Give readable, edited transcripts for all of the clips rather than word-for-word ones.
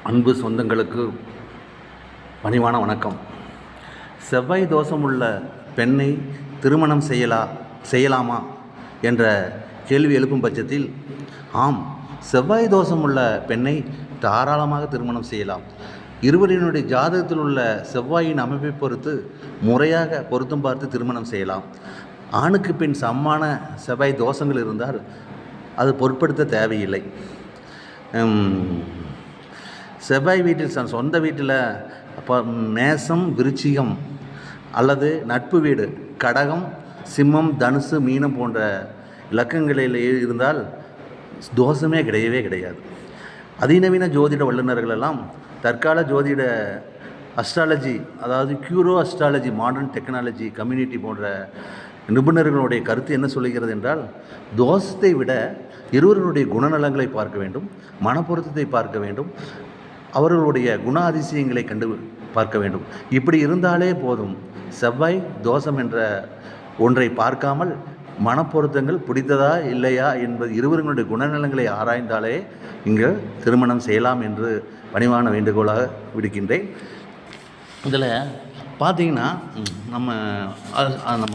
அன்பு சொந்தங்களுக்கு பணிவான வணக்கம். செவ்வாய் தோஷம் உள்ள பெண்ணை திருமணம் செய்யலாமா என்ற கேள்வி எழுப்பும் பட்சத்தில், ஆம், செவ்வாய் தோஷம் உள்ள பெண்ணை தாராளமாக திருமணம் செய்யலாம். இருவரினுடைய ஜாதகத்தில் உள்ள செவ்வாயின் அமைப்பை பொறுத்து முறையாக பொருத்தம் பார்த்து திருமணம் செய்யலாம். ஆணுக்கு பெண் சமமான செவ்வாய் தோஷங்கள் இருந்தால் அது பொருட்படுத்த தேவையில்லை. செவ்வாய் வீட்டில் சொந்த வீட்டில் அப்போ மேசம் விருச்சிகம் அல்லது நட்பு வீடு கடகம் சிம்மம் தனுசு மீனம் போன்ற இலக்கங்களில் இருந்தால் தோஷமே கிடையவே கிடையாது. அதிநவீன ஜோதிட வல்லுநர்கள் எல்லாம் தற்கால ஜோதிட அஸ்ட்ராலஜி, அதாவது கியூரோ அஸ்ட்ராலஜி, மாடர்ன் டெக்னாலஜி கம்யூனிட்டி போன்ற நிபுணர்களுடைய கருத்து என்ன சொல்லுகிறது என்றால், தோஷத்தை விட இருவருடைய குணநலங்களை பார்க்க வேண்டும், மனப்பொருத்தத்தை பார்க்க வேண்டும், அவர்களுடைய குண அதிசயங்களை கண்டு பார்க்க வேண்டும். இப்படி இருந்தாலே போதும். செவ்வாய் தோஷம் என்ற ஒன்றை பார்க்காமல் மனப்பொருத்தங்கள் பிடித்ததா இல்லையா என்பது இருவர்களுடைய குணநலங்களை ஆராய்ந்தாலே இங்கு திருமணம் செய்யலாம் என்று பணிவான வேண்டுகோளாக விடுக்கின்றேன். இதில் பார்த்திங்கன்னா நம்ம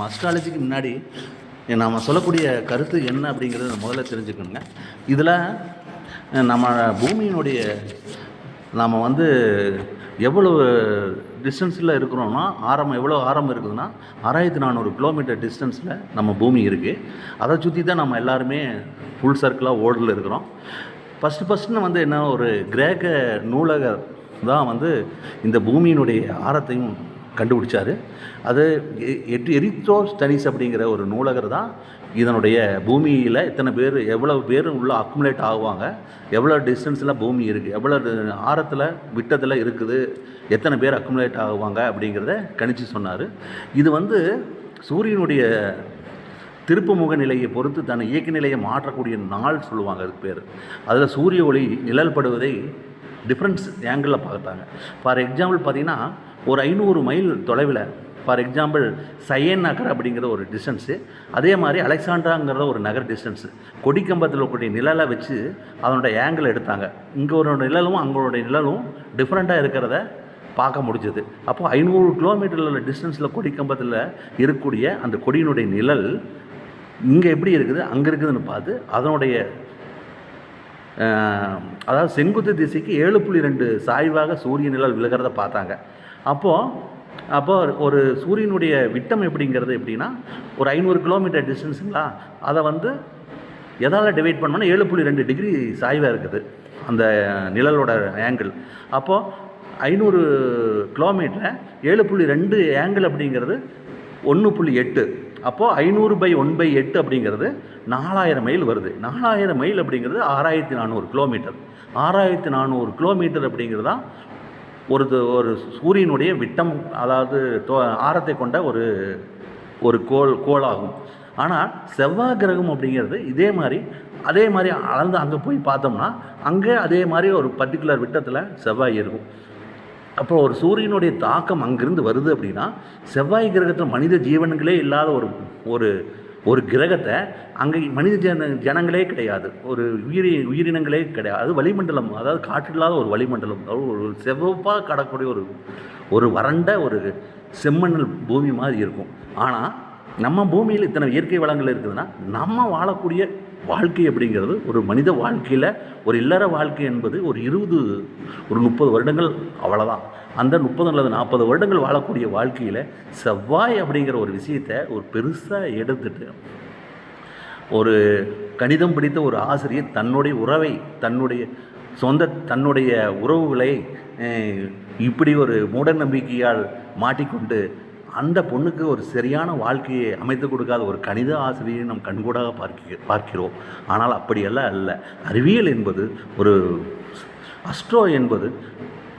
அஸ்ட்ராலஜிக்கு முன்னாடி நாம் சொல்லக்கூடிய கருத்து என்ன அப்படிங்கிறத முதல்ல தெரிஞ்சுக்கணுங்க. இதில் நம்ம பூமியினுடைய நாம் எவ்வளவு டிஸ்டன்ஸில் இருக்கிறோம்னா, எவ்வளோ ஆரம் இருக்குதுன்னா 6400 கிலோமீட்டர் டிஸ்டன்ஸில் நம்ம பூமி இருக்குது. அதை சுற்றி தான் நம்ம எல்லாருமே ஃபுல் சர்க்கிளாக ஓடல இருக்கிறோம். ஃபஸ்ட்டு என்ன, ஒரு கிரேக்க நூலகர் தான் இந்த பூமியினுடைய ஆரத்தையும் கண்டுபிடிச்சார். அது எரித்ரோஸ்தனீஸ் அப்படிங்கிற ஒரு நூலகர் தான் இதனுடைய பூமியில் எத்தனை பேர், எவ்வளவு பேர் உள்ள அக்குமுலேட் ஆகுவாங்க, எவ்வளோ டிஸ்டன்ஸில் பூமி இருக்குது, எவ்வளோ ஆரத்தில் விட்டத்தில் இருக்குது, எத்தனை பேர் அக்குமுலேட் ஆகுவாங்க அப்படிங்கிறத கணிச்சு சொன்னார். இது சூரியனுடைய திருப்புமுக நிலையை பொறுத்து தன் இயக்க நிலையை மாற்றக்கூடிய நாள் சொல்லுவாங்க, அதுக்கு பேர். அதில் சூரிய ஒளி நிழல் படுவதை டிஃப்ரென்ஸ் ஆங்கிளில் பார்த்தாங்க. ஃபார் எக்ஸாம்பிள் பார்த்திங்கன்னா, ஒரு 500 மைல் தொலைவில், ஃபார் எக்ஸாம்பிள் சயன் நகர் அப்படிங்கிற ஒரு டிஸ்டன்ஸு, அதே மாதிரி அலெக்சாண்ட்ராங்கிற ஒரு நகர் டிஸ்டன்ஸு, கொடிக்கம்பத்தில் கூடிய நிழலை வச்சு அதனுடைய ஆங்கிள் எடுத்தாங்க. இங்கே ஒரு நிழலும் அங்களுடைய நிழலும் டிஃப்ரெண்ட்டாக இருக்கிறத பார்க்க முடிஞ்சது. அப்போ 500 கிலோமீட்டரில் டிஸ்டன்ஸில் கொடிக்கம்பத்தில் இருக்கக்கூடிய அந்த கொடியினுடைய நிழல் இங்கே எப்படி இருக்குது, அங்கே இருக்குதுன்னு பார்த்து அதனுடைய அதாவது செங்குத்து திசைக்கு 7.2 சாய்வாக சூரிய நிழல் விழுகிறத பார்த்தாங்க. அப்போது ஒரு சூரியனுடைய விட்டம் எப்படிங்கிறது எப்படின்னா, ஒரு 500 கிலோமீட்டர் டிஸ்டன்ஸுங்களா, அதை எதால் டிவைட் பண்ணோன்னா 7.2 டிகிரி சாய்வாக இருக்குது அந்த நிழலோட ஆங்கிள். அப்போது 500 கிலோமீட்டரை 7.2 ஆங்கிள் அப்படிங்கிறது 1.8. அப்போது 500/1/8 அப்படிங்கிறது 4000 மைல் வருது. 4000 மைல் அப்படிங்கிறது 6400 கிலோமீட்டர். 6400 கிலோமீட்டர் அப்படிங்கிறது தான் ஒரு சூரியனுடைய விட்டம், அதாவது ஆரத்தை கொண்ட ஒரு கோளாகும். ஆனால் செவ்வாய் கிரகம் அப்படிங்கிறது அதே மாதிரி அளந்து அங்கே போய் பார்த்தோம்னா அங்கே அதே மாதிரி ஒரு பர்டிகுலர் விட்டத்தில் செவ்வாய் இருக்கும். அப்போ ஒரு சூரியனுடைய தாக்கம் அங்கிருந்து வருது அப்படின்னா, செவ்வாய் கிரகத்தில் மனித ஜீவன்களே இல்லாத ஒரு கிரகத்தை அங்கே மனித ஜனங்களே கிடையாது, ஒரு உயிரினங்களே கிடையாது. அது வளிமண்டலம், அதாவது காற்றில்லாத ஒரு வளிமண்டலம், ஒரு செவ்வப்பாக கடக்கூடிய ஒரு வறண்ட ஒரு செம்மண்ணல் பூமி மாதிரி இருக்கும். ஆனால் நம்ம பூமியில் இத்தனை இயற்கை வளங்கள் இருக்குதுன்னா, நம்ம வாழக்கூடிய வாழ்க்கை அப்படிங்கிறது, ஒரு மனித வாழ்க்கையில் ஒரு இல்லற வாழ்க்கை என்பது ஒரு 30 வருடங்கள், அவ்வளோதான். அந்த 30 அல்லது 40 வருடங்கள் வாழக்கூடிய வாழ்க்கையில் செவ்வாய் அப்படிங்கிற ஒரு விஷயத்தை ஒரு பெருசாக எடுத்துட்டு, ஒரு கணிதம் பிடித்த ஒரு ஆசிரியர் தன்னுடைய உறவை, தன்னுடைய உறவுகளை இப்படி ஒரு மூட நம்பிக்கையால் மாட்டிக்கொண்டு அந்த பொண்ணுக்கு ஒரு சரியான வாழ்க்கையை அமைத்து கொடுக்காத ஒரு கணித ஆசிரியை நம் கண்கூடாக பார்க்கிறோம். ஆனால் அப்படியெல்லாம் அல்ல. அறிவியல் என்பது, ஒரு அஸ்ட்ரோ என்பது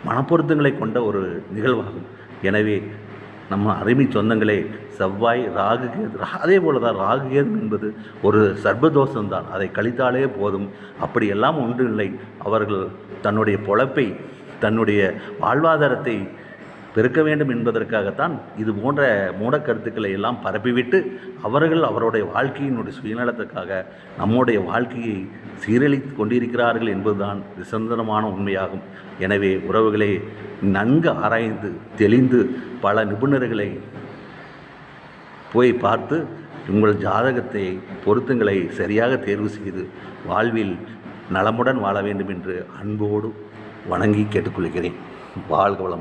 மனப்பொருத்தங்களை கொண்ட ஒரு நிகழ்வாகும். எனவே நம்ம அருமை சொந்தங்களே, செவ்வாய் ராகு கேது, அதே போல தான் ராகு கேது என்பது ஒரு சர்பதோஷம்தான். அதை கழித்தாலே போதும். அப்படியெல்லாம் ஒன்றும் இல்லை. அவர்கள் தன்னுடைய பொழப்பை, தன்னுடைய வாழ்வாதாரத்தை பெருக்க வேண்டும் என்பதற்காகத்தான் இது போன்ற மூடக்கருத்துக்களை எல்லாம் பரப்பிவிட்டு அவர்கள் அவருடைய வாழ்க்கையினுடைய சுயநலத்துக்காக நம்முடைய வாழ்க்கையை சீரழித்து கொண்டிருக்கிறார்கள் என்பதுதான் நிசந்தனமான உண்மையாகும். எனவே உறவுகளே, நன்கு ஆராய்ந்து தெளிந்து பல நிபுணர்களை போய் பார்த்து உங்கள் ஜாதகத்தை பொருத்தங்களை சரியாக தேர்வு செய்து வாழ்வில் நலமுடன் வாழ வேண்டும் என்று அன்போடு வணங்கி கேட்டுக்கொள்கிறேன். வாழ்க வளம்.